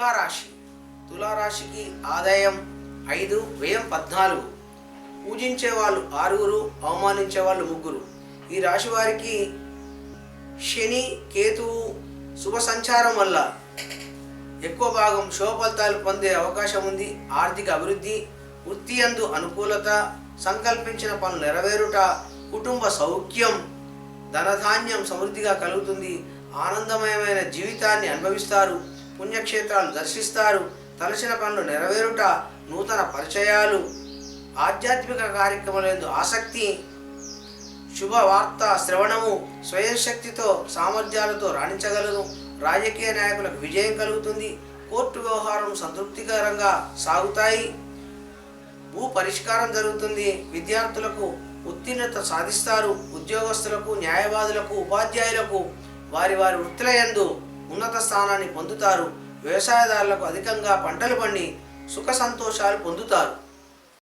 తులారాశి. తులారాశికి ఆదాయం 5, వ్యయం 14. పూజించే వాళ్ళు 6, అవమానించే వాళ్ళు 3. ఈ రాశి వారికి శని, కేతువు శుభ సంచారం వల్ల ఎక్కువ భాగం శుభ ఫలితాలు పొందే అవకాశం ఉంది. ఆర్థిక అభివృద్ధి, వృత్తి యందు అనుకూలత, సంకల్పించిన పనులు నెరవేరుట, కుటుంబ సౌఖ్యం, ధనధాన్యం సమృద్ధిగా కలుగుతుంది. ఆనందమయమైన జీవితాన్ని అనుభవిస్తారు. పుణ్యక్షేత్రాలు దర్శిస్తారు. తలచిన పనులు నెరవేరుట, నూతన పరిచయాలు, ఆధ్యాత్మిక కార్యక్రమాలందు ఆసక్తి, శుభవార్త శ్రవణము, స్వయం శక్తితో సామర్థ్యాలతో రాణించగలరు. రాజకీయ నాయకులకు విజయం కలుగుతుంది. కోర్టు వ్యవహారం సంతృప్తికరంగా సాగుతాయి. భూ పరిష్కారం జరుగుతుంది. విద్యార్థులకు ఉత్తీర్ణత సాధిస్తారు. ఉద్యోగస్తులకు, న్యాయవాదులకు, ఉపాధ్యాయులకు వారి వారి వృత్తుల యందు ఉన్నత స్థానాన్ని పొందుతారు. వ్యవసాయదారులకు అధికంగా పంటలు పండి సుఖ సంతోషాలు పొందుతారు.